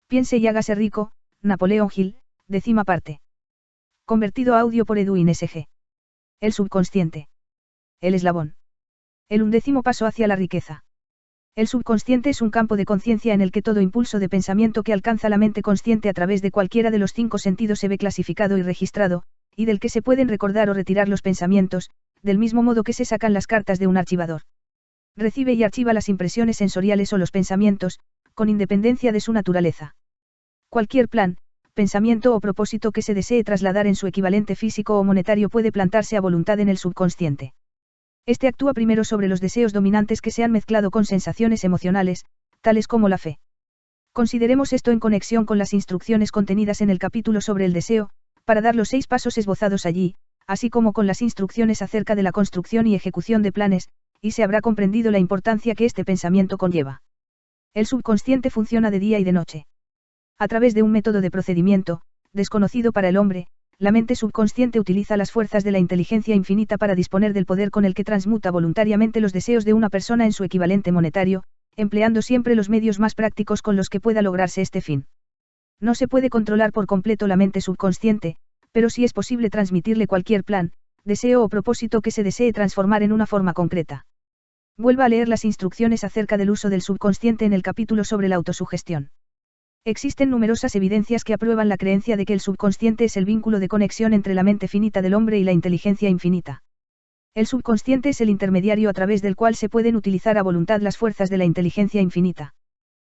Piense y hágase rico, Napoleón Hill, décima parte. Convertido a audio por Edwin S.G. El subconsciente. El eslabón. El 11º paso hacia la riqueza. El subconsciente es un campo de conciencia en el que todo impulso de pensamiento que alcanza la mente consciente a través de cualquiera de los 5 sentidos se ve clasificado y registrado, y del que se pueden recordar o retirar los pensamientos, del mismo modo que se sacan las cartas de un archivador. Recibe y archiva las impresiones sensoriales o los pensamientos, con independencia de su naturaleza. Cualquier plan, pensamiento o propósito que se desee trasladar en su equivalente físico o monetario puede plantarse a voluntad en el subconsciente. Este actúa primero sobre los deseos dominantes que se han mezclado con sensaciones emocionales, tales como la fe. Consideremos esto en conexión con las instrucciones contenidas en el capítulo sobre el deseo, para dar los 6 pasos esbozados allí, así como con las instrucciones acerca de la construcción y ejecución de planes, y se habrá comprendido la importancia que este pensamiento conlleva. El subconsciente funciona de día y de noche. A través de un método de procedimiento, desconocido para el hombre, la mente subconsciente utiliza las fuerzas de la inteligencia infinita para disponer del poder con el que transmuta voluntariamente los deseos de una persona en su equivalente monetario, empleando siempre los medios más prácticos con los que pueda lograrse este fin. No se puede controlar por completo la mente subconsciente, pero sí es posible transmitirle cualquier plan, deseo o propósito que se desee transformar en una forma concreta. Vuelva a leer las instrucciones acerca del uso del subconsciente en el capítulo sobre la autosugestión. Existen numerosas evidencias que aprueban la creencia de que el subconsciente es el vínculo de conexión entre la mente finita del hombre y la inteligencia infinita. El subconsciente es el intermediario a través del cual se pueden utilizar a voluntad las fuerzas de la inteligencia infinita.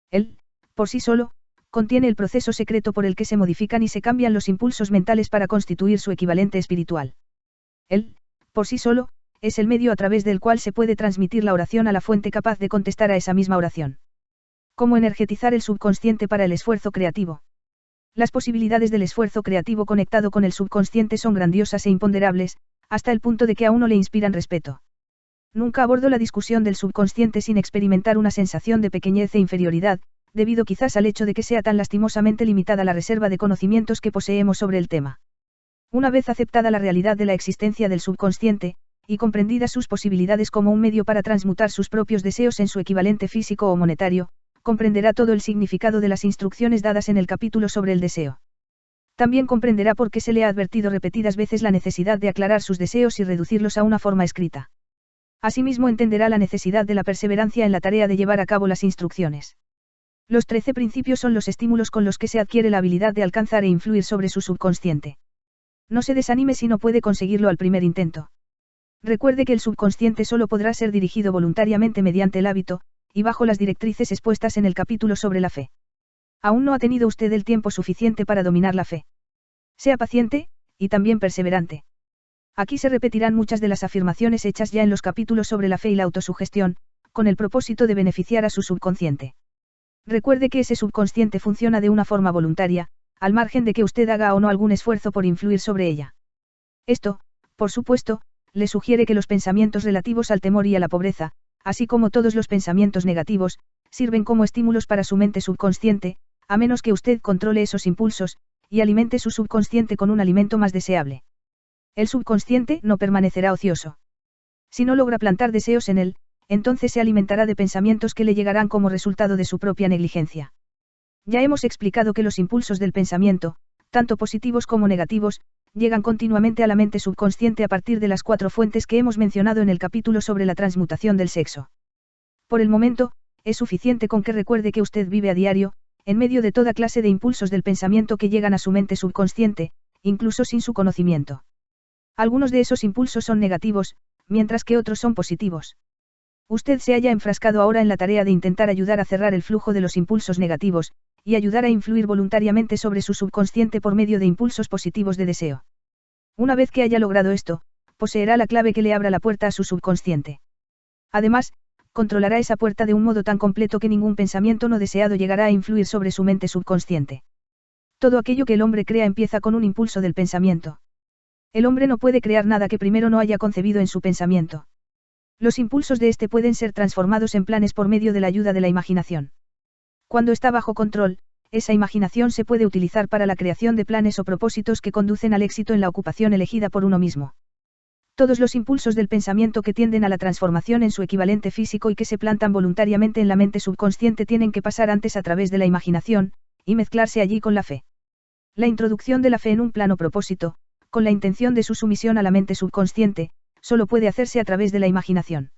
Él, por sí solo, contiene el proceso secreto por el que se modifican y se cambian los impulsos mentales para constituir su equivalente espiritual. Él, por sí solo, es el medio a través del cual se puede transmitir la oración a la fuente capaz de contestar a esa misma oración. ¿Cómo energetizar el subconsciente para el esfuerzo creativo? Las posibilidades del esfuerzo creativo conectado con el subconsciente son grandiosas e imponderables, hasta el punto de que a uno le inspiran respeto. Nunca abordo la discusión del subconsciente sin experimentar una sensación de pequeñez e inferioridad, debido quizás al hecho de que sea tan lastimosamente limitada la reserva de conocimientos que poseemos sobre el tema. Una vez aceptada la realidad de la existencia del subconsciente, y comprendidas sus posibilidades como un medio para transmutar sus propios deseos en su equivalente físico o monetario, comprenderá todo el significado de las instrucciones dadas en el capítulo sobre el deseo. También comprenderá por qué se le ha advertido repetidas veces la necesidad de aclarar sus deseos y reducirlos a una forma escrita. Asimismo entenderá la necesidad de la perseverancia en la tarea de llevar a cabo las instrucciones. Los 13 principios son los estímulos con los que se adquiere la habilidad de alcanzar e influir sobre su subconsciente. No se desanime si no puede conseguirlo al primer intento. Recuerde que el subconsciente solo podrá ser dirigido voluntariamente mediante el hábito, y bajo las directrices expuestas en el capítulo sobre la fe. Aún no ha tenido usted el tiempo suficiente para dominar la fe. Sea paciente, y también perseverante. Aquí se repetirán muchas de las afirmaciones hechas ya en los capítulos sobre la fe y la autosugestión, con el propósito de beneficiar a su subconsciente. Recuerde que ese subconsciente funciona de una forma voluntaria, al margen de que usted haga o no algún esfuerzo por influir sobre ella. Esto, por supuesto, le sugiere que los pensamientos relativos al temor y a la pobreza, así como todos los pensamientos negativos, sirven como estímulos para su mente subconsciente, a menos que usted controle esos impulsos, y alimente su subconsciente con un alimento más deseable. El subconsciente no permanecerá ocioso. Si no logra plantar deseos en él, entonces se alimentará de pensamientos que le llegarán como resultado de su propia negligencia. Ya hemos explicado que los impulsos del pensamiento, tanto positivos como negativos, llegan continuamente a la mente subconsciente a partir de las 4 fuentes que hemos mencionado en el capítulo sobre la transmutación del sexo. Por el momento, es suficiente con que recuerde que usted vive a diario, en medio de toda clase de impulsos del pensamiento que llegan a su mente subconsciente, incluso sin su conocimiento. Algunos de esos impulsos son negativos, mientras que otros son positivos. Usted se halla enfrascado ahora en la tarea de intentar ayudar a cerrar el flujo de los impulsos negativos, y ayudar a influir voluntariamente sobre su subconsciente por medio de impulsos positivos de deseo. Una vez que haya logrado esto, poseerá la clave que le abra la puerta a su subconsciente. Además, controlará esa puerta de un modo tan completo que ningún pensamiento no deseado llegará a influir sobre su mente subconsciente. Todo aquello que el hombre crea empieza con un impulso del pensamiento. El hombre no puede crear nada que primero no haya concebido en su pensamiento. Los impulsos de este pueden ser transformados en planes por medio de la ayuda de la imaginación. Cuando está bajo control, esa imaginación se puede utilizar para la creación de planes o propósitos que conducen al éxito en la ocupación elegida por uno mismo. Todos los impulsos del pensamiento que tienden a la transformación en su equivalente físico y que se plantan voluntariamente en la mente subconsciente tienen que pasar antes a través de la imaginación, y mezclarse allí con la fe. La introducción de la fe en un plano propósito, con la intención de su sumisión a la mente subconsciente, solo puede hacerse a través de la imaginación.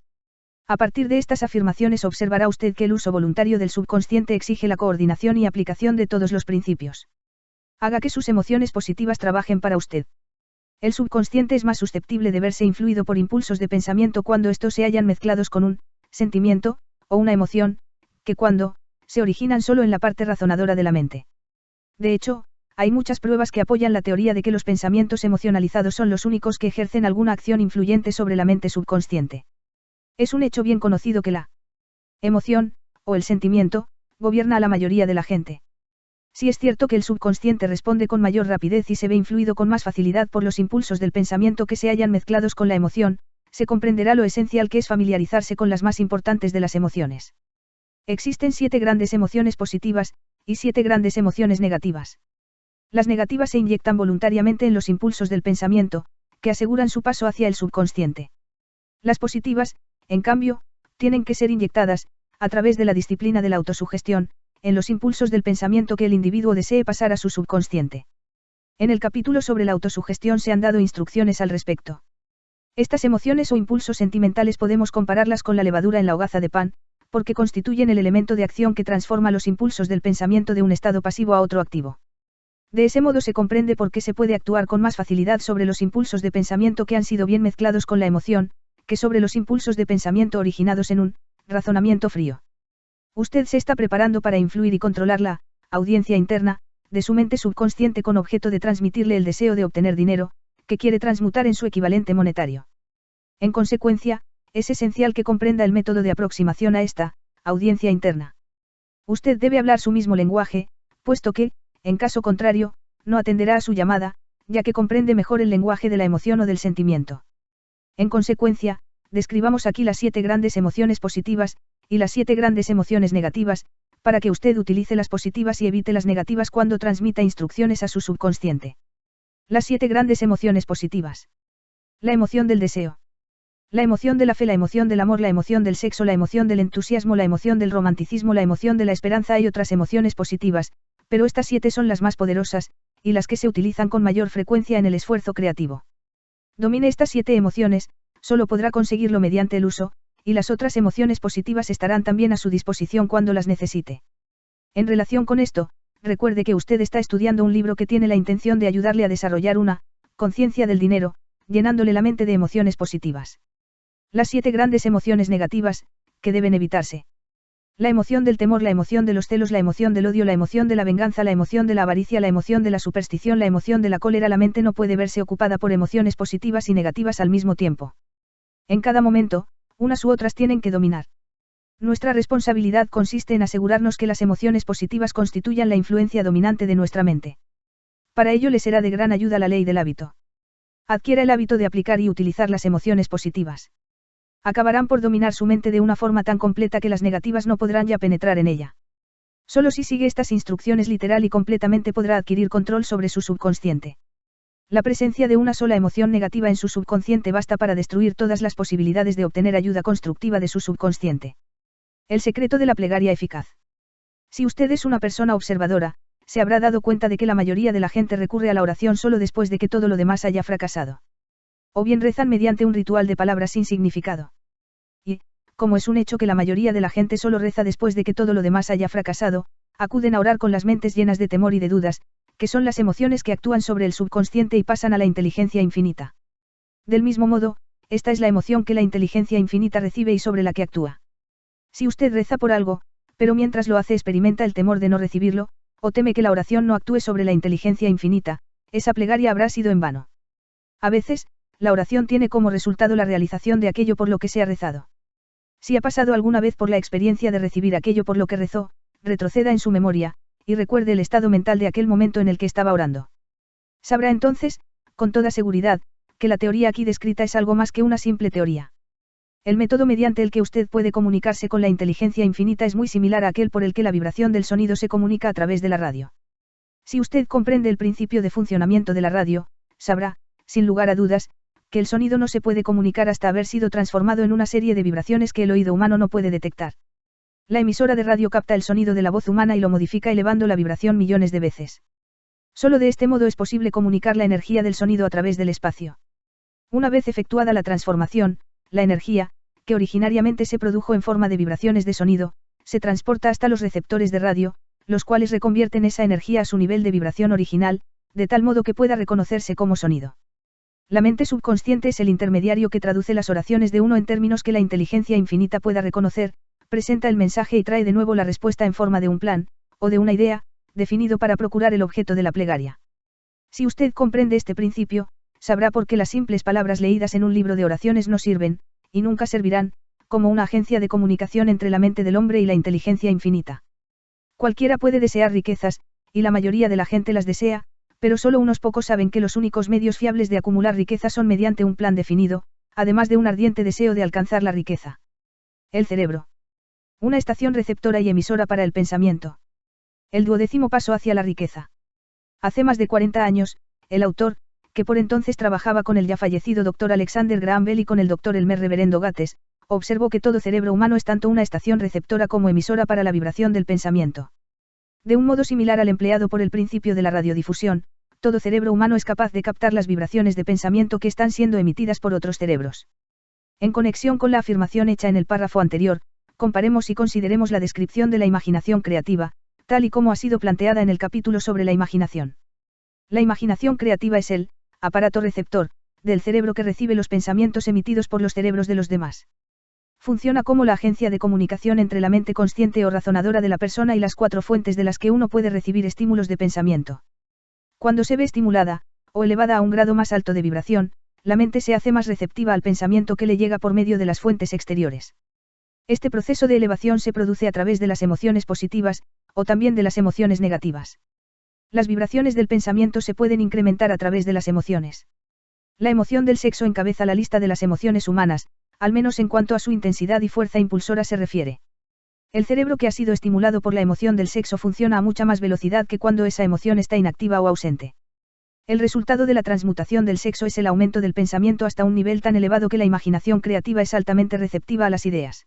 A partir de estas afirmaciones observará usted que el uso voluntario del subconsciente exige la coordinación y aplicación de todos los principios. Haga que sus emociones positivas trabajen para usted. El subconsciente es más susceptible de verse influido por impulsos de pensamiento cuando estos se hallan mezclados con un sentimiento o una emoción, que cuando se originan solo en la parte razonadora de la mente. De hecho, hay muchas pruebas que apoyan la teoría de que los pensamientos emocionalizados son los únicos que ejercen alguna acción influyente sobre la mente subconsciente. Es un hecho bien conocido que la emoción, o el sentimiento, gobierna a la mayoría de la gente. Si es cierto que el subconsciente responde con mayor rapidez y se ve influido con más facilidad por los impulsos del pensamiento que se hallan mezclados con la emoción, se comprenderá lo esencial que es familiarizarse con las más importantes de las emociones. Existen 7 grandes emociones positivas, y 7 grandes emociones negativas. Las negativas se inyectan voluntariamente en los impulsos del pensamiento, que aseguran su paso hacia el subconsciente. Las positivas, en cambio, tienen que ser inyectadas, a través de la disciplina de la autosugestión, en los impulsos del pensamiento que el individuo desee pasar a su subconsciente. En el capítulo sobre la autosugestión se han dado instrucciones al respecto. Estas emociones o impulsos sentimentales podemos compararlas con la levadura en la hogaza de pan, porque constituyen el elemento de acción que transforma los impulsos del pensamiento de un estado pasivo a otro activo. De ese modo se comprende por qué se puede actuar con más facilidad sobre los impulsos de pensamiento que han sido bien mezclados con la emoción, que sobre los impulsos de pensamiento originados en un razonamiento frío. Usted se está preparando para influir y controlar la audiencia interna de su mente subconsciente con objeto de transmitirle el deseo de obtener dinero, que quiere transmutar en su equivalente monetario. En consecuencia, es esencial que comprenda el método de aproximación a esta audiencia interna. Usted debe hablar su mismo lenguaje, puesto que, en caso contrario, no atenderá a su llamada, ya que comprende mejor el lenguaje de la emoción o del sentimiento. En consecuencia, describamos aquí las 7 grandes emociones positivas, y las 7 grandes emociones negativas, para que usted utilice las positivas y evite las negativas cuando transmita instrucciones a su subconsciente. Las 7 grandes emociones positivas. La emoción del deseo. La emoción de la fe, la emoción del amor, la emoción del sexo, la emoción del entusiasmo, la emoción del romanticismo, la emoción de la esperanza. Hay otras emociones positivas, pero estas 7 son las más poderosas, y las que se utilizan con mayor frecuencia en el esfuerzo creativo. Domine estas 7 emociones, solo podrá conseguirlo mediante el uso, y las otras emociones positivas estarán también a su disposición cuando las necesite. En relación con esto, recuerde que usted está estudiando un libro que tiene la intención de ayudarle a desarrollar una conciencia del dinero, llenándole la mente de emociones positivas. Las 7 grandes emociones negativas, que deben evitarse. La emoción del temor, la emoción de los celos, la emoción del odio, la emoción de la venganza, la emoción de la avaricia, la emoción de la superstición, la emoción de la cólera. La mente no puede verse ocupada por emociones positivas y negativas al mismo tiempo. En cada momento, unas u otras tienen que dominar. Nuestra responsabilidad consiste en asegurarnos que las emociones positivas constituyan la influencia dominante de nuestra mente. Para ello le será de gran ayuda la ley del hábito. Adquiera el hábito de aplicar y utilizar las emociones positivas. Acabarán por dominar su mente de una forma tan completa que las negativas no podrán ya penetrar en ella. Solo si sigue estas instrucciones literal y completamente podrá adquirir control sobre su subconsciente. La presencia de una sola emoción negativa en su subconsciente basta para destruir todas las posibilidades de obtener ayuda constructiva de su subconsciente. El secreto de la plegaria eficaz. Si usted es una persona observadora, se habrá dado cuenta de que la mayoría de la gente recurre a la oración solo después de que todo lo demás haya fracasado. O bien rezan mediante un ritual de palabras sin significado. Y, como es un hecho que la mayoría de la gente solo reza después de que todo lo demás haya fracasado, acuden a orar con las mentes llenas de temor y de dudas, que son las emociones que actúan sobre el subconsciente y pasan a la inteligencia infinita. Del mismo modo, esta es la emoción que la inteligencia infinita recibe y sobre la que actúa. Si usted reza por algo, pero mientras lo hace experimenta el temor de no recibirlo, o teme que la oración no actúe sobre la inteligencia infinita, esa plegaria habrá sido en vano. A veces, la oración tiene como resultado la realización de aquello por lo que se ha rezado. Si ha pasado alguna vez por la experiencia de recibir aquello por lo que rezó, retroceda en su memoria, y recuerde el estado mental de aquel momento en el que estaba orando. Sabrá entonces, con toda seguridad, que la teoría aquí descrita es algo más que una simple teoría. El método mediante el que usted puede comunicarse con la inteligencia infinita es muy similar a aquel por el que la vibración del sonido se comunica a través de la radio. Si usted comprende el principio de funcionamiento de la radio, sabrá, sin lugar a dudas, que el sonido no se puede comunicar hasta haber sido transformado en una serie de vibraciones que el oído humano no puede detectar. La emisora de radio capta el sonido de la voz humana y lo modifica elevando la vibración millones de veces. Solo de este modo es posible comunicar la energía del sonido a través del espacio. Una vez efectuada la transformación, la energía, que originariamente se produjo en forma de vibraciones de sonido, se transporta hasta los receptores de radio, los cuales reconvierten esa energía a su nivel de vibración original, de tal modo que pueda reconocerse como sonido. La mente subconsciente es el intermediario que traduce las oraciones de uno en términos que la inteligencia infinita pueda reconocer, presenta el mensaje y trae de nuevo la respuesta en forma de un plan, o de una idea, definido para procurar el objeto de la plegaria. Si usted comprende este principio, sabrá por qué las simples palabras leídas en un libro de oraciones no sirven, y nunca servirán, como una agencia de comunicación entre la mente del hombre y la inteligencia infinita. Cualquiera puede desear riquezas, y la mayoría de la gente las desea, pero solo unos pocos saben que los únicos medios fiables de acumular riqueza son mediante un plan definido, además de un ardiente deseo de alcanzar la riqueza. El cerebro. Una estación receptora y emisora para el pensamiento. El 12º paso hacia la riqueza. Hace más de 40 años, el autor, que por entonces trabajaba con el ya fallecido Dr. Alexander Graham Bell y con el Dr. Elmer Reverendo Gates, observó que todo cerebro humano es tanto una estación receptora como emisora para la vibración del pensamiento. De un modo similar al empleado por el principio de la radiodifusión, todo cerebro humano es capaz de captar las vibraciones de pensamiento que están siendo emitidas por otros cerebros. En conexión con la afirmación hecha en el párrafo anterior, comparemos y consideremos la descripción de la imaginación creativa, tal y como ha sido planteada en el capítulo sobre la imaginación. La imaginación creativa es el aparato receptor del cerebro que recibe los pensamientos emitidos por los cerebros de los demás. Funciona como la agencia de comunicación entre la mente consciente o razonadora de la persona y las 4 fuentes de las que uno puede recibir estímulos de pensamiento. Cuando se ve estimulada, o elevada a un grado más alto de vibración, la mente se hace más receptiva al pensamiento que le llega por medio de las fuentes exteriores. Este proceso de elevación se produce a través de las emociones positivas, o también de las emociones negativas. Las vibraciones del pensamiento se pueden incrementar a través de las emociones. La emoción del sexo encabeza la lista de las emociones humanas, al menos en cuanto a su intensidad y fuerza impulsora se refiere. El cerebro que ha sido estimulado por la emoción del sexo funciona a mucha más velocidad que cuando esa emoción está inactiva o ausente. El resultado de la transmutación del sexo es el aumento del pensamiento hasta un nivel tan elevado que la imaginación creativa es altamente receptiva a las ideas.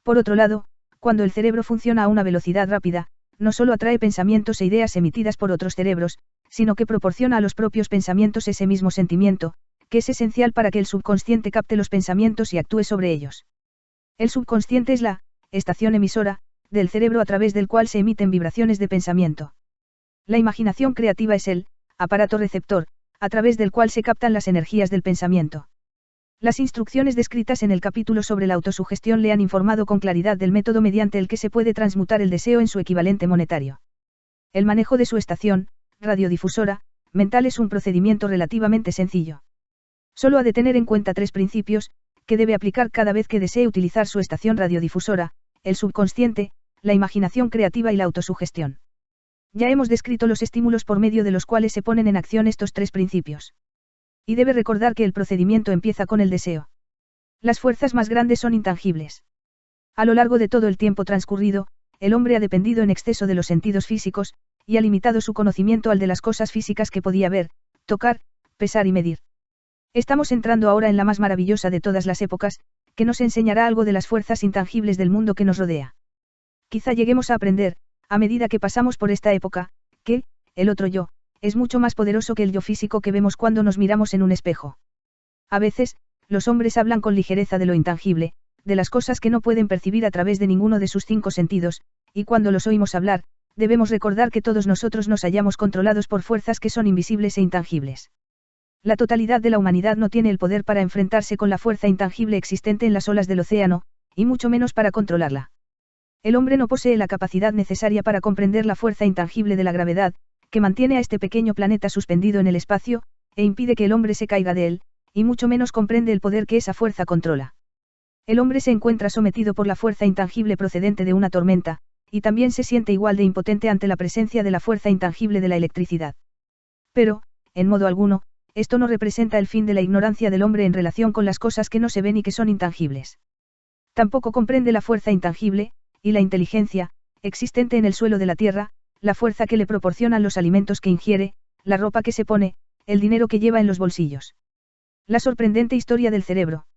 Por otro lado, cuando el cerebro funciona a una velocidad rápida, no solo atrae pensamientos e ideas emitidas por otros cerebros, sino que proporciona a los propios pensamientos ese mismo sentimiento, que es esencial para que el subconsciente capte los pensamientos y actúe sobre ellos. El subconsciente es la estación emisora del cerebro a través del cual se emiten vibraciones de pensamiento. La imaginación creativa es el aparato receptor, a través del cual se captan las energías del pensamiento. Las instrucciones descritas en el capítulo sobre la autosugestión le han informado con claridad del método mediante el que se puede transmutar el deseo en su equivalente monetario. El manejo de su estación, radiodifusora, mental es un procedimiento relativamente sencillo. Solo ha de tener en cuenta 3 principios, que debe aplicar cada vez que desee utilizar su estación radiodifusora: el subconsciente, la imaginación creativa y la autosugestión. Ya hemos descrito los estímulos por medio de los cuales se ponen en acción estos 3 principios. Y debe recordar que el procedimiento empieza con el deseo. Las fuerzas más grandes son intangibles. A lo largo de todo el tiempo transcurrido, el hombre ha dependido en exceso de los sentidos físicos, y ha limitado su conocimiento al de las cosas físicas que podía ver, tocar, pesar y medir. Estamos entrando ahora en la más maravillosa de todas las épocas, que nos enseñará algo de las fuerzas intangibles del mundo que nos rodea. Quizá lleguemos a aprender, a medida que pasamos por esta época, que el otro yo es mucho más poderoso que el yo físico que vemos cuando nos miramos en un espejo. A veces, los hombres hablan con ligereza de lo intangible, de las cosas que no pueden percibir a través de ninguno de sus 5 sentidos, y cuando los oímos hablar, debemos recordar que todos nosotros nos hallamos controlados por fuerzas que son invisibles e intangibles. La totalidad de la humanidad no tiene el poder para enfrentarse con la fuerza intangible existente en las olas del océano, y mucho menos para controlarla. El hombre no posee la capacidad necesaria para comprender la fuerza intangible de la gravedad, que mantiene a este pequeño planeta suspendido en el espacio, e impide que el hombre se caiga de él, y mucho menos comprende el poder que esa fuerza controla. El hombre se encuentra sometido por la fuerza intangible procedente de una tormenta, y también se siente igual de impotente ante la presencia de la fuerza intangible de la electricidad. Pero, en modo alguno, esto no representa el fin de la ignorancia del hombre en relación con las cosas que no se ven y que son intangibles. Tampoco comprende la fuerza intangible, y la inteligencia, existente en el suelo de la tierra, la fuerza que le proporcionan los alimentos que ingiere, la ropa que se pone, el dinero que lleva en los bolsillos. La sorprendente historia del cerebro.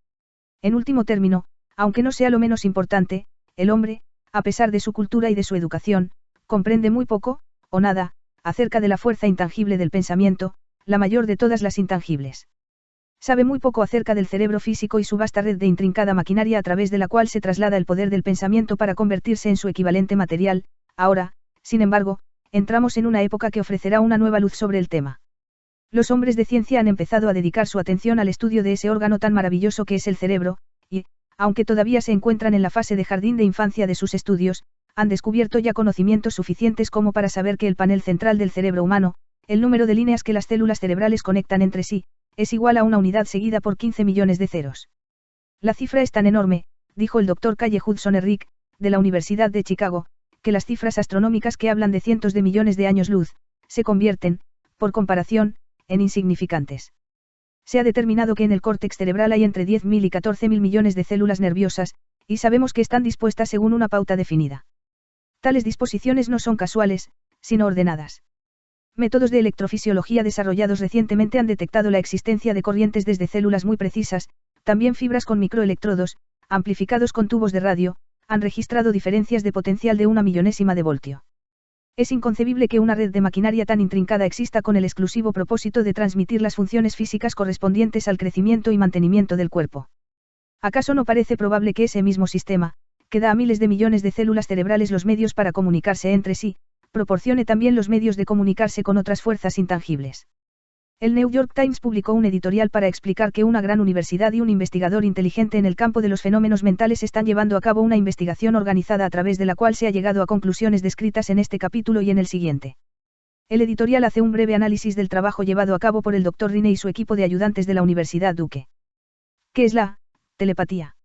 En último término, aunque no sea lo menos importante, el hombre, A pesar de su cultura y de su educación, comprende muy poco, o nada, acerca de la fuerza intangible del pensamiento, la mayor de todas las intangibles. Sabe muy poco acerca del cerebro físico y su vasta red de intrincada maquinaria a través de la cual se traslada el poder del pensamiento para convertirse en su equivalente material. Ahora, sin embargo, entramos en una época que ofrecerá una nueva luz sobre el tema. Los hombres de ciencia han empezado a dedicar su atención al estudio de ese órgano tan maravilloso que es el cerebro, y, aunque todavía se encuentran en la fase de jardín de infancia de sus estudios, han descubierto ya conocimientos suficientes como para saber que el panel central del cerebro humano, el número de líneas que las células cerebrales conectan entre sí, es igual a una unidad seguida por 15 millones de ceros. La cifra es tan enorme, dijo el Dr. Calle Hudson Herrick, de la Universidad de Chicago, que las cifras astronómicas que hablan de cientos de millones de años luz, se convierten, por comparación, en insignificantes. Se ha determinado que en el córtex cerebral hay entre 10.000 y 14.000 millones de células nerviosas, y sabemos que están dispuestas según una pauta definida. Tales disposiciones no son casuales, sino ordenadas. Métodos de electrofisiología desarrollados recientemente han detectado la existencia de corrientes desde células muy precisas, también fibras con microelectrodos, amplificados con tubos de radio, han registrado diferencias de potencial de 1/1000 de voltio. Es inconcebible que una red de maquinaria tan intrincada exista con el exclusivo propósito de transmitir las funciones físicas correspondientes al crecimiento y mantenimiento del cuerpo. ¿Acaso no parece probable que ese mismo sistema, que da a miles de millones de células cerebrales los medios para comunicarse entre sí, proporcione también los medios de comunicarse con otras fuerzas intangibles? El New York Times publicó un editorial para explicar que una gran universidad y un investigador inteligente en el campo de los fenómenos mentales están llevando a cabo una investigación organizada a través de la cual se ha llegado a conclusiones descritas en este capítulo y en el siguiente. El editorial hace un breve análisis del trabajo llevado a cabo por el Dr. Rinne y su equipo de ayudantes de la Universidad Duke. ¿Qué es la telepatía?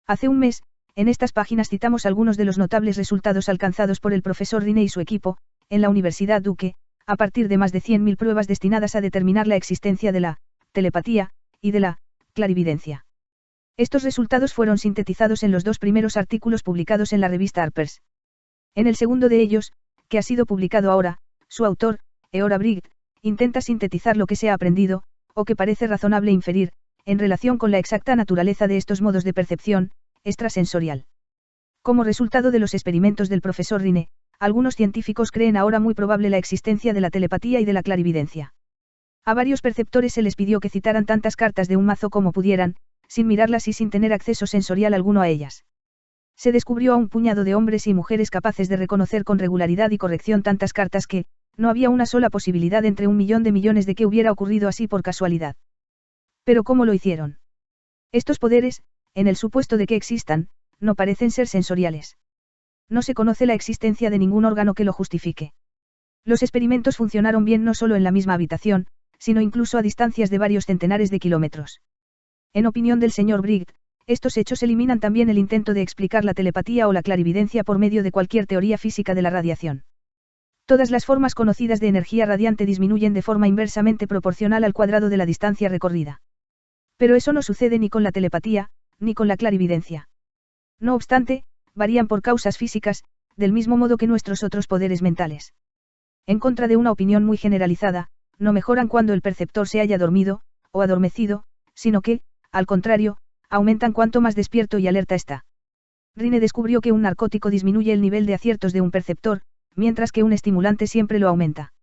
Hace un mes, en estas páginas citamos algunos de los notables resultados alcanzados por el profesor Rinne y su equipo, en la Universidad Duke, a partir de más de 100.000 pruebas destinadas a determinar la existencia de la telepatía y de la clarividencia. Estos resultados fueron sintetizados en los dos primeros artículos publicados en la revista Harper's. En el segundo de ellos, que ha sido publicado ahora, su autor, Eora Briggs, intenta sintetizar lo que se ha aprendido, o que parece razonable inferir, en relación con la exacta naturaleza de estos modos de percepción extrasensorial. Como resultado de los experimentos del profesor Rinne, algunos científicos creen ahora muy probable la existencia de la telepatía y de la clarividencia. A varios perceptores se les pidió que citaran tantas cartas de un mazo como pudieran, sin mirarlas y sin tener acceso sensorial alguno a ellas. Se descubrió a un puñado de hombres y mujeres capaces de reconocer con regularidad y corrección tantas cartas que, no había una sola posibilidad entre 1 millón de millones de que hubiera ocurrido así por casualidad. Pero ¿cómo lo hicieron? Estos poderes, en el supuesto de que existan, no parecen ser sensoriales. No se conoce la existencia de ningún órgano que lo justifique. Los experimentos funcionaron bien no solo en la misma habitación, sino incluso a distancias de varios centenares de kilómetros. En opinión del señor Briggs, estos hechos eliminan también el intento de explicar la telepatía o la clarividencia por medio de cualquier teoría física de la radiación. Todas las formas conocidas de energía radiante disminuyen de forma inversamente proporcional al cuadrado de la distancia recorrida. Pero eso no sucede ni con la telepatía, ni con la clarividencia. No obstante, varían por causas físicas, del mismo modo que nuestros otros poderes mentales. En contra de una opinión muy generalizada, no mejoran cuando el perceptor se haya dormido, o adormecido, sino que, al contrario, aumentan cuanto más despierto y alerta está. Rinne descubrió que un narcótico disminuye el nivel de aciertos de un perceptor, mientras que un estimulante siempre lo aumenta.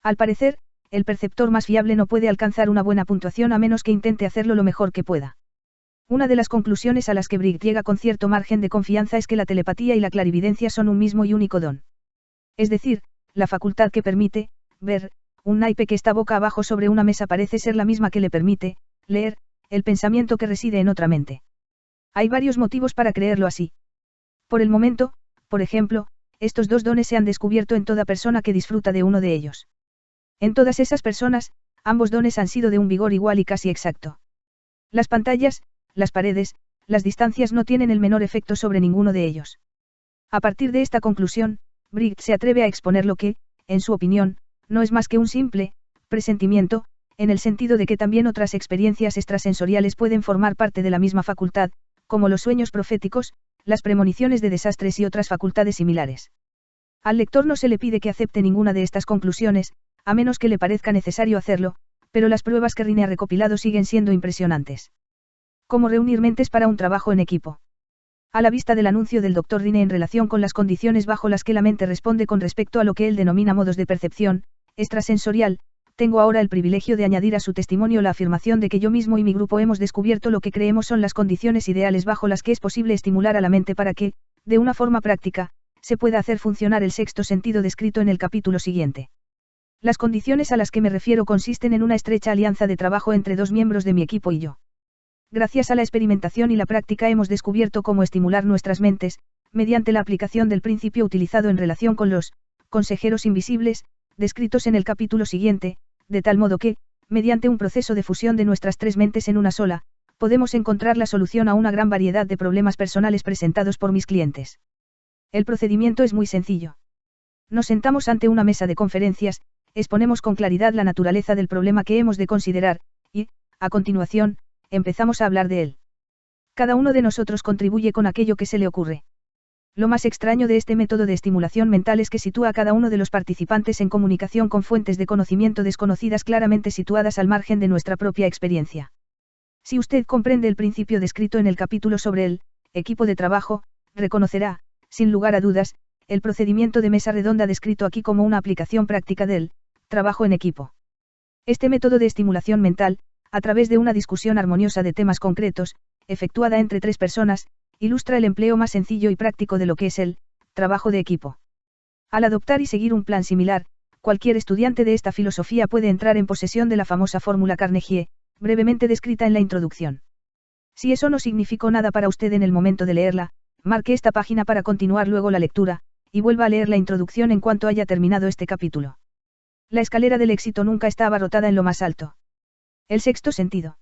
Al parecer, el perceptor más fiable no puede alcanzar una buena puntuación a menos que intente hacerlo lo mejor que pueda. Una de las conclusiones a las que Briggs llega con cierto margen de confianza es que la telepatía y la clarividencia son un mismo y único don. Es decir, la facultad que permite ver un naipe que está boca abajo sobre una mesa parece ser la misma que le permite leer el pensamiento que reside en otra mente. Hay varios motivos para creerlo así. Por el momento, por ejemplo, estos dos dones se han descubierto en toda persona que disfruta de uno de ellos. En todas esas personas, ambos dones han sido de un vigor igual y casi exacto. Las pantallas, las paredes, las distancias no tienen el menor efecto sobre ninguno de ellos. A partir de esta conclusión, Briggs se atreve a exponer lo que, en su opinión, no es más que un simple presentimiento, en el sentido de que también otras experiencias extrasensoriales pueden formar parte de la misma facultad, como los sueños proféticos, las premoniciones de desastres y otras facultades similares. Al lector no se le pide que acepte ninguna de estas conclusiones, a menos que le parezca necesario hacerlo, pero las pruebas que Rinne ha recopilado siguen siendo impresionantes. ¿Cómo reunir mentes para un trabajo en equipo? A la vista del anuncio del Dr. Rine en relación con las condiciones bajo las que la mente responde con respecto a lo que él denomina modos de percepción extrasensorial, tengo ahora el privilegio de añadir a su testimonio la afirmación de que yo mismo y mi grupo hemos descubierto lo que creemos son las condiciones ideales bajo las que es posible estimular a la mente para que, de una forma práctica, se pueda hacer funcionar el sexto sentido descrito en el capítulo siguiente. Las condiciones a las que me refiero consisten en una estrecha alianza de trabajo entre dos miembros de mi equipo y yo. Gracias a la experimentación y la práctica hemos descubierto cómo estimular nuestras mentes, mediante la aplicación del principio utilizado en relación con los consejeros invisibles, descritos en el capítulo siguiente, de tal modo que, mediante un proceso de fusión de nuestras tres mentes en una sola, podemos encontrar la solución a una gran variedad de problemas personales presentados por mis clientes. El procedimiento es muy sencillo. Nos sentamos ante una mesa de conferencias, exponemos con claridad la naturaleza del problema que hemos de considerar, y, a continuación, empezamos a hablar de él. Cada uno de nosotros contribuye con aquello que se le ocurre. Lo más extraño de este método de estimulación mental es que sitúa a cada uno de los participantes en comunicación con fuentes de conocimiento desconocidas claramente situadas al margen de nuestra propia experiencia. Si usted comprende el principio descrito en el capítulo sobre el equipo de trabajo, reconocerá, sin lugar a dudas, el procedimiento de mesa redonda descrito aquí como una aplicación práctica del trabajo en equipo. Este método de estimulación mental, a través de una discusión armoniosa de temas concretos, efectuada entre tres personas, ilustra el empleo más sencillo y práctico de lo que es el trabajo de equipo. Al adoptar y seguir un plan similar, cualquier estudiante de esta filosofía puede entrar en posesión de la famosa fórmula Carnegie, brevemente descrita en la introducción. Si eso no significó nada para usted en el momento de leerla, marque esta página para continuar luego la lectura, y vuelva a leer la introducción en cuanto haya terminado este capítulo. La escalera del éxito nunca está abarrotada en lo más alto. El sexto sentido.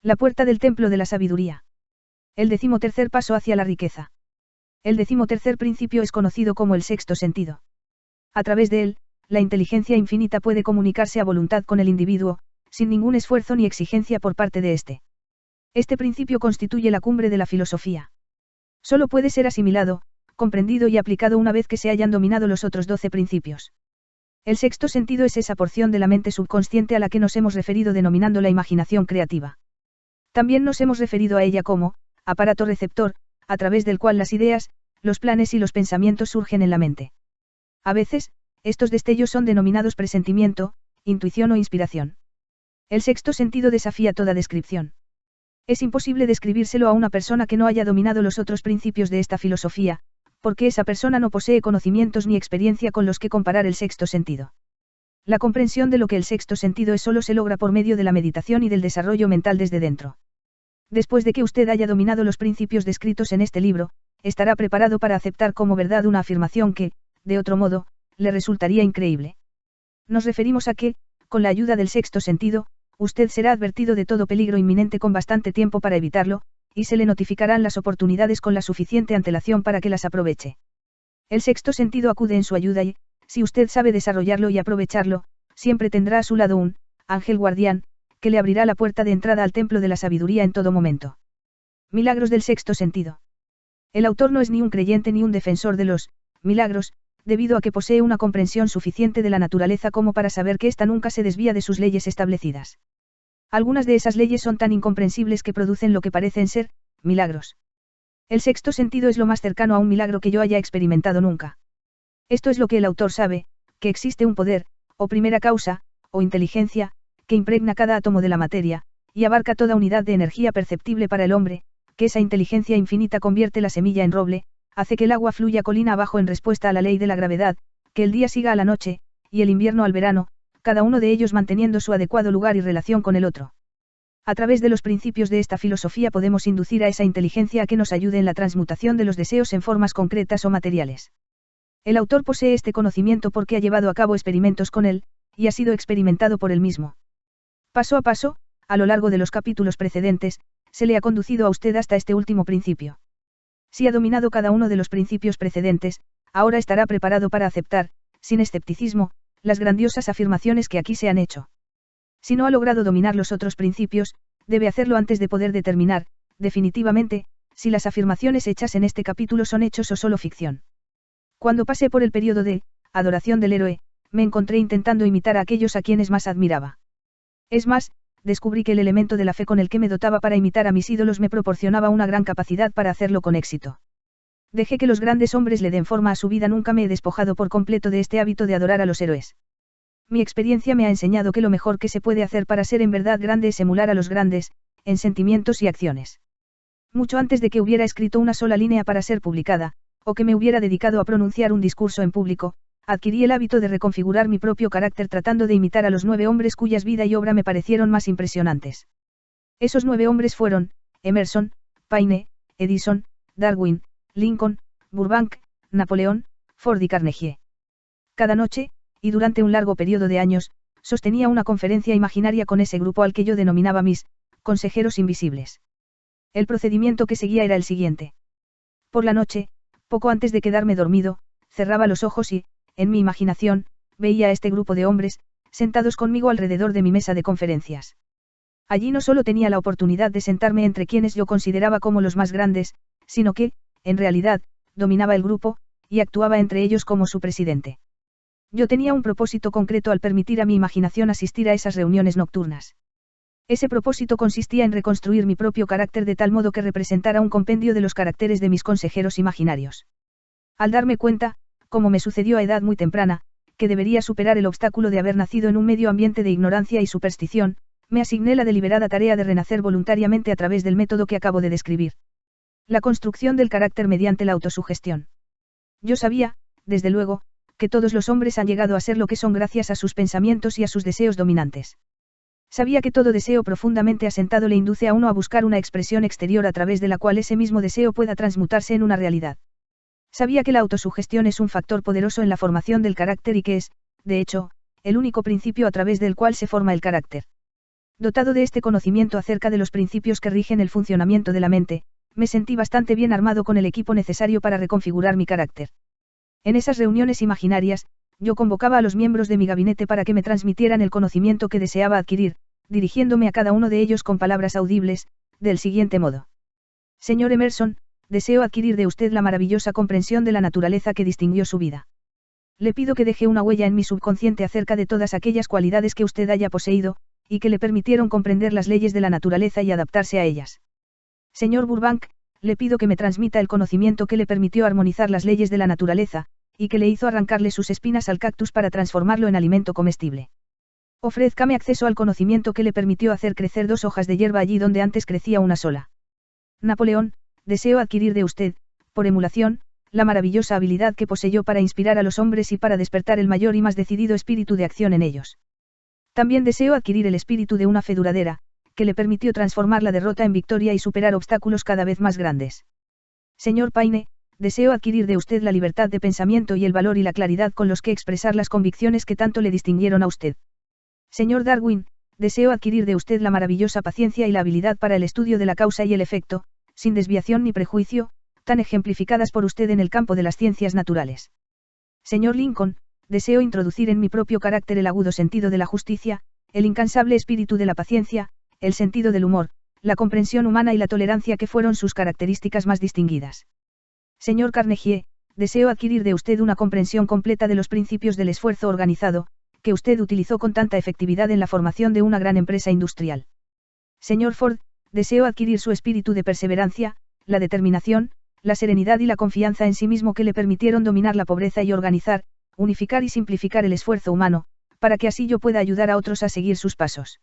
La puerta del templo de la sabiduría. El 13º paso hacia la riqueza. El 13º principio es conocido como el sexto sentido. A través de él, la inteligencia infinita puede comunicarse a voluntad con el individuo, sin ningún esfuerzo ni exigencia por parte de éste. Este principio constituye la cumbre de la filosofía. Solo puede ser asimilado, comprendido y aplicado una vez que se hayan dominado los otros 12 principios. El sexto sentido es esa porción de la mente subconsciente a la que nos hemos referido denominando la imaginación creativa. También nos hemos referido a ella como aparato receptor, a través del cual las ideas, los planes y los pensamientos surgen en la mente. A veces, estos destellos son denominados presentimiento, intuición o inspiración. El sexto sentido desafía toda descripción. Es imposible describírselo a una persona que no haya dominado los otros principios de esta filosofía, porque esa persona no posee conocimientos ni experiencia con los que comparar el sexto sentido. La comprensión de lo que el sexto sentido es solo se logra por medio de la meditación y del desarrollo mental desde dentro. Después de que usted haya dominado los principios descritos en este libro, estará preparado para aceptar como verdad una afirmación que, de otro modo, le resultaría increíble. Nos referimos a que, con la ayuda del sexto sentido, usted será advertido de todo peligro inminente con bastante tiempo para evitarlo, y se le notificarán las oportunidades con la suficiente antelación para que las aproveche. El sexto sentido acude en su ayuda y, si usted sabe desarrollarlo y aprovecharlo, siempre tendrá a su lado un ángel guardián, que le abrirá la puerta de entrada al templo de la sabiduría en todo momento. Milagros del sexto sentido. El autor no es ni un creyente ni un defensor de los milagros, debido a que posee una comprensión suficiente de la naturaleza como para saber que ésta nunca se desvía de sus leyes establecidas. Algunas de esas leyes son tan incomprensibles que producen lo que parecen ser milagros. El sexto sentido es lo más cercano a un milagro que yo haya experimentado nunca. Esto es lo que el autor sabe, que existe un poder, o primera causa, o inteligencia, que impregna cada átomo de la materia, y abarca toda unidad de energía perceptible para el hombre, que esa inteligencia infinita convierte la semilla en roble, hace que el agua fluya colina abajo en respuesta a la ley de la gravedad, que el día siga a la noche, y el invierno al verano, cada uno de ellos manteniendo su adecuado lugar y relación con el otro. A través de los principios de esta filosofía podemos inducir a esa inteligencia a que nos ayude en la transmutación de los deseos en formas concretas o materiales. El autor posee este conocimiento porque ha llevado a cabo experimentos con él, y ha sido experimentado por él mismo. Paso a paso, a lo largo de los capítulos precedentes, se le ha conducido a usted hasta este último principio. Si ha dominado cada uno de los principios precedentes, ahora estará preparado para aceptar, sin escepticismo, las grandiosas afirmaciones que aquí se han hecho. Si no ha logrado dominar los otros principios, debe hacerlo antes de poder determinar, definitivamente, si las afirmaciones hechas en este capítulo son hechos o solo ficción. Cuando pasé por el periodo de adoración del héroe, me encontré intentando imitar a aquellos a quienes más admiraba. Es más, descubrí que el elemento de la fe con el que me dotaba para imitar a mis ídolos me proporcionaba una gran capacidad para hacerlo con éxito. Dejé que los grandes hombres le den forma a su vida, nunca me he despojado por completo de este hábito de adorar a los héroes. Mi experiencia me ha enseñado que lo mejor que se puede hacer para ser en verdad grande es emular a los grandes, en sentimientos y acciones. Mucho antes de que hubiera escrito una sola línea para ser publicada, o que me hubiera dedicado a pronunciar un discurso en público, adquirí el hábito de reconfigurar mi propio carácter tratando de imitar a los 9 hombres cuyas vida y obra me parecieron más impresionantes. Esos 9 hombres fueron, Emerson, Paine, Edison, Darwin, Lincoln, Burbank, Napoleón, Ford y Carnegie. Cada noche, y durante un largo periodo de años, sostenía una conferencia imaginaria con ese grupo al que yo denominaba mis consejeros invisibles. El procedimiento que seguía era el siguiente. Por la noche, poco antes de quedarme dormido, cerraba los ojos y, en mi imaginación, veía a este grupo de hombres, sentados conmigo alrededor de mi mesa de conferencias. Allí no solo tenía la oportunidad de sentarme entre quienes yo consideraba como los más grandes, sino que, en realidad, dominaba el grupo, y actuaba entre ellos como su presidente. Yo tenía un propósito concreto al permitir a mi imaginación asistir a esas reuniones nocturnas. Ese propósito consistía en reconstruir mi propio carácter de tal modo que representara un compendio de los caracteres de mis consejeros imaginarios. Al darme cuenta, como me sucedió a edad muy temprana, que debería superar el obstáculo de haber nacido en un medio ambiente de ignorancia y superstición, me asigné la deliberada tarea de renacer voluntariamente a través del método que acabo de describir. La construcción del carácter mediante la autosugestión. Yo sabía, desde luego, que todos los hombres han llegado a ser lo que son gracias a sus pensamientos y a sus deseos dominantes. Sabía que todo deseo profundamente asentado le induce a uno a buscar una expresión exterior a través de la cual ese mismo deseo pueda transmutarse en una realidad. Sabía que la autosugestión es un factor poderoso en la formación del carácter y que es, de hecho, el único principio a través del cual se forma el carácter. Dotado de este conocimiento acerca de los principios que rigen el funcionamiento de la mente, me sentí bastante bien armado con el equipo necesario para reconfigurar mi carácter. En esas reuniones imaginarias, yo convocaba a los miembros de mi gabinete para que me transmitieran el conocimiento que deseaba adquirir, dirigiéndome a cada uno de ellos con palabras audibles, del siguiente modo. Señor Emerson, deseo adquirir de usted la maravillosa comprensión de la naturaleza que distinguió su vida. Le pido que deje una huella en mi subconsciente acerca de todas aquellas cualidades que usted haya poseído, y que le permitieron comprender las leyes de la naturaleza y adaptarse a ellas. Señor Burbank, le pido que me transmita el conocimiento que le permitió armonizar las leyes de la naturaleza, y que le hizo arrancarle sus espinas al cactus para transformarlo en alimento comestible. Ofrézcame acceso al conocimiento que le permitió hacer crecer 2 hojas de hierba allí donde antes crecía una sola. Napoleón, deseo adquirir de usted, por emulación, la maravillosa habilidad que poseyó para inspirar a los hombres y para despertar el mayor y más decidido espíritu de acción en ellos. También deseo adquirir el espíritu de una fe duradera, que le permitió transformar la derrota en victoria y superar obstáculos cada vez más grandes. Señor Paine, deseo adquirir de usted la libertad de pensamiento y el valor y la claridad con los que expresar las convicciones que tanto le distinguieron a usted. Señor Darwin, deseo adquirir de usted la maravillosa paciencia y la habilidad para el estudio de la causa y el efecto, sin desviación ni prejuicio, tan ejemplificadas por usted en el campo de las ciencias naturales. Señor Lincoln, deseo introducir en mi propio carácter el agudo sentido de la justicia, el incansable espíritu de la paciencia, el sentido del humor, la comprensión humana y la tolerancia que fueron sus características más distinguidas. Señor Carnegie, deseo adquirir de usted una comprensión completa de los principios del esfuerzo organizado, que usted utilizó con tanta efectividad en la formación de una gran empresa industrial. Señor Ford, deseo adquirir su espíritu de perseverancia, la determinación, la serenidad y la confianza en sí mismo que le permitieron dominar la pobreza y organizar, unificar y simplificar el esfuerzo humano, para que así yo pueda ayudar a otros a seguir sus pasos.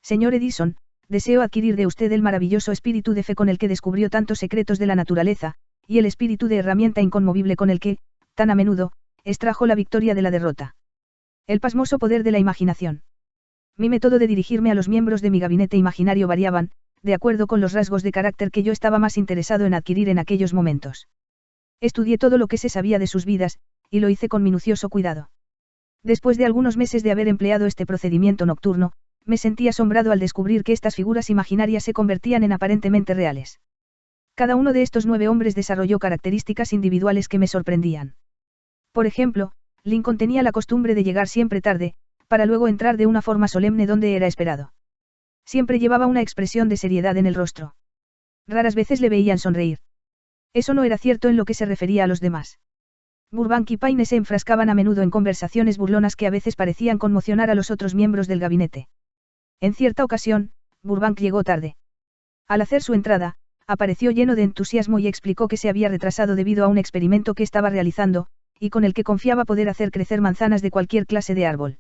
Señor Edison, deseo adquirir de usted el maravilloso espíritu de fe con el que descubrió tantos secretos de la naturaleza, y el espíritu de herramienta inconmovible con el que, tan a menudo, extrajo la victoria de la derrota. El pasmoso poder de la imaginación. Mi método de dirigirme a los miembros de mi gabinete imaginario variaban, de acuerdo con los rasgos de carácter que yo estaba más interesado en adquirir en aquellos momentos. Estudié todo lo que se sabía de sus vidas, y lo hice con minucioso cuidado. Después de algunos meses de haber empleado este procedimiento nocturno, me sentí asombrado al descubrir que estas figuras imaginarias se convertían en aparentemente reales. Cada uno de estos 9 hombres desarrolló características individuales que me sorprendían. Por ejemplo, Lincoln tenía la costumbre de llegar siempre tarde, para luego entrar de una forma solemne donde era esperado. Siempre llevaba una expresión de seriedad en el rostro. Raras veces le veían sonreír. Eso no era cierto en lo que se refería a los demás. Burbank y Paine se enfrascaban a menudo en conversaciones burlonas que a veces parecían conmocionar a los otros miembros del gabinete. En cierta ocasión, Burbank llegó tarde. Al hacer su entrada, apareció lleno de entusiasmo y explicó que se había retrasado debido a un experimento que estaba realizando, y con el que confiaba poder hacer crecer manzanas de cualquier clase de árbol.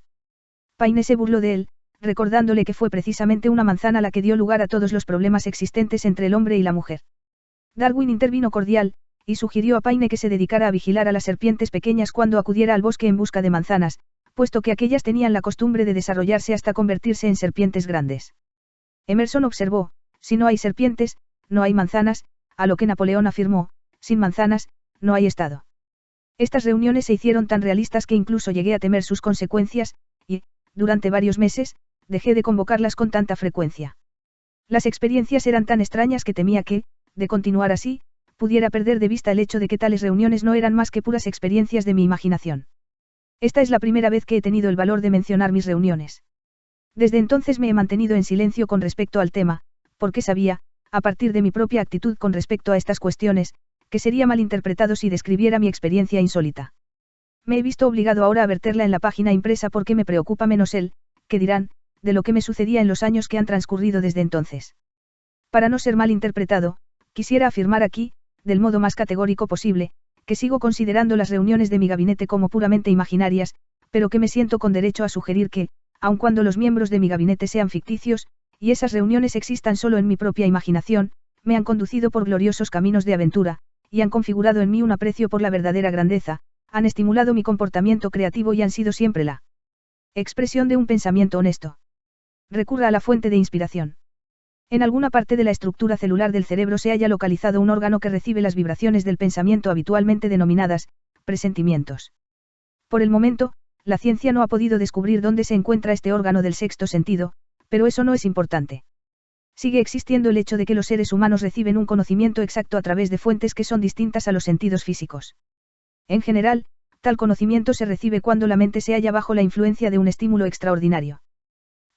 Paine se burló de él, recordándole que fue precisamente una manzana la que dio lugar a todos los problemas existentes entre el hombre y la mujer. Darwin intervino cordial, y sugirió a Paine que se dedicara a vigilar a las serpientes pequeñas cuando acudiera al bosque en busca de manzanas, puesto que aquellas tenían la costumbre de desarrollarse hasta convertirse en serpientes grandes. Emerson observó, si no hay serpientes, no hay manzanas, a lo que Napoleón afirmó, sin manzanas, no hay Estado. Estas reuniones se hicieron tan realistas que incluso llegué a temer sus consecuencias, y, durante varios meses, dejé de convocarlas con tanta frecuencia. Las experiencias eran tan extrañas que temía que, de continuar así, pudiera perder de vista el hecho de que tales reuniones no eran más que puras experiencias de mi imaginación. Esta es la primera vez que he tenido el valor de mencionar mis reuniones. Desde entonces me he mantenido en silencio con respecto al tema, porque sabía, a partir de mi propia actitud con respecto a estas cuestiones, que sería malinterpretado si describiera mi experiencia insólita. Me he visto obligado ahora a verterla en la página impresa porque me preocupa menos el, que dirán, de lo que me sucedía en los años que han transcurrido desde entonces. Para no ser malinterpretado, quisiera afirmar aquí, del modo más categórico posible, que sigo considerando las reuniones de mi gabinete como puramente imaginarias, pero que me siento con derecho a sugerir que, aun cuando los miembros de mi gabinete sean ficticios, y esas reuniones existan solo en mi propia imaginación, me han conducido por gloriosos caminos de aventura, y han configurado en mí un aprecio por la verdadera grandeza, han estimulado mi comportamiento creativo y han sido siempre la expresión de un pensamiento honesto. Recurra a la fuente de inspiración. En alguna parte de la estructura celular del cerebro se halla localizado un órgano que recibe las vibraciones del pensamiento habitualmente denominadas presentimientos. Por el momento, la ciencia no ha podido descubrir dónde se encuentra este órgano del sexto sentido, pero eso no es importante. Sigue existiendo el hecho de que los seres humanos reciben un conocimiento exacto a través de fuentes que son distintas a los sentidos físicos. En general, tal conocimiento se recibe cuando la mente se halla bajo la influencia de un estímulo extraordinario.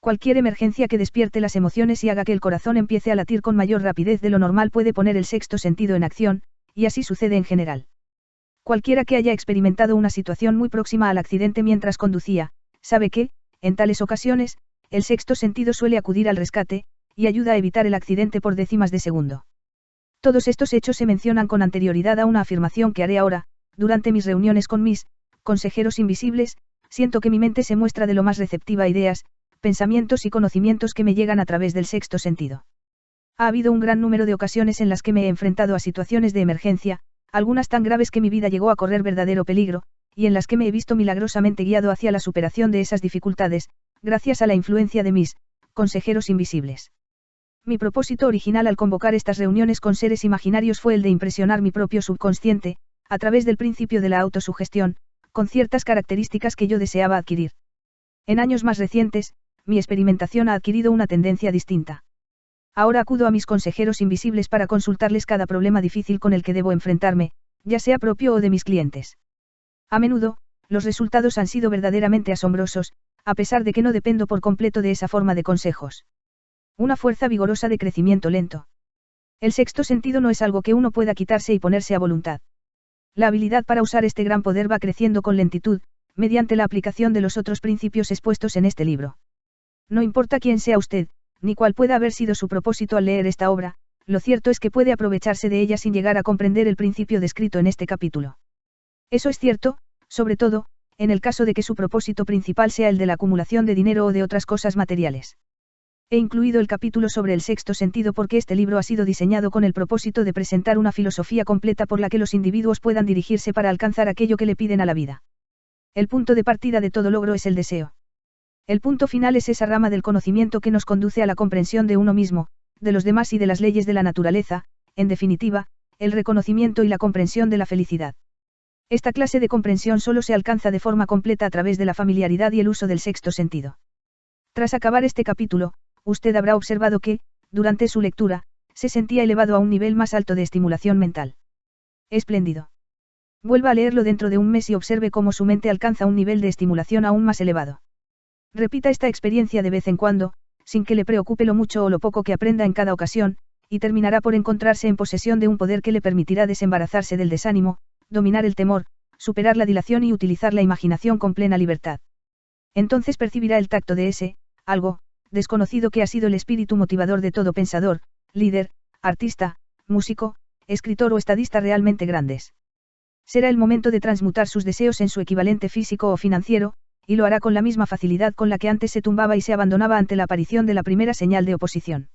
Cualquier emergencia que despierte las emociones y haga que el corazón empiece a latir con mayor rapidez de lo normal puede poner el sexto sentido en acción, y así sucede en general. Cualquiera que haya experimentado una situación muy próxima al accidente mientras conducía, sabe que, en tales ocasiones, el sexto sentido suele acudir al rescate, y ayuda a evitar el accidente por décimas de segundo. Todos estos hechos se mencionan con anterioridad a una afirmación que haré ahora, durante mis reuniones con mis consejeros invisibles, siento que mi mente se muestra de lo más receptiva a ideas, pensamientos y conocimientos que me llegan a través del sexto sentido. Ha habido un gran número de ocasiones en las que me he enfrentado a situaciones de emergencia, algunas tan graves que mi vida llegó a correr verdadero peligro, y en las que me he visto milagrosamente guiado hacia la superación de esas dificultades, gracias a la influencia de mis consejeros invisibles. Mi propósito original al convocar estas reuniones con seres imaginarios fue el de impresionar mi propio subconsciente, a través del principio de la autosugestión, con ciertas características que yo deseaba adquirir. En años más recientes, mi experimentación ha adquirido una tendencia distinta. Ahora acudo a mis consejeros invisibles para consultarles cada problema difícil con el que debo enfrentarme, ya sea propio o de mis clientes. A menudo, los resultados han sido verdaderamente asombrosos, a pesar de que no dependo por completo de esa forma de consejos. Una fuerza vigorosa de crecimiento lento. El sexto sentido no es algo que uno pueda quitarse y ponerse a voluntad. La habilidad para usar este gran poder va creciendo con lentitud, mediante la aplicación de los otros principios expuestos en este libro. No importa quién sea usted, ni cuál pueda haber sido su propósito al leer esta obra, lo cierto es que puede aprovecharse de ella sin llegar a comprender el principio descrito en este capítulo. Eso es cierto, sobre todo, en el caso de que su propósito principal sea el de la acumulación de dinero o de otras cosas materiales. He incluido el capítulo sobre el sexto sentido porque este libro ha sido diseñado con el propósito de presentar una filosofía completa por la que los individuos puedan dirigirse para alcanzar aquello que le piden a la vida. El punto de partida de todo logro es el deseo. El punto final es esa rama del conocimiento que nos conduce a la comprensión de uno mismo, de los demás y de las leyes de la naturaleza, en definitiva, el reconocimiento y la comprensión de la felicidad. Esta clase de comprensión solo se alcanza de forma completa a través de la familiaridad y el uso del sexto sentido. Tras acabar este capítulo, usted habrá observado que, durante su lectura, se sentía elevado a un nivel más alto de estimulación mental. Espléndido. Vuelva a leerlo dentro de un mes y observe cómo su mente alcanza un nivel de estimulación aún más elevado. Repita esta experiencia de vez en cuando, sin que le preocupe lo mucho o lo poco que aprenda en cada ocasión, y terminará por encontrarse en posesión de un poder que le permitirá desembarazarse del desánimo, dominar el temor, superar la dilación y utilizar la imaginación con plena libertad. Entonces percibirá el tacto de ese, algo, desconocido que ha sido el espíritu motivador de todo pensador, líder, artista, músico, escritor o estadista realmente grandes. Será el momento de transmutar sus deseos en su equivalente físico o financiero, y lo hará con la misma facilidad con la que antes se tumbaba y se abandonaba ante la aparición de la primera señal de oposición.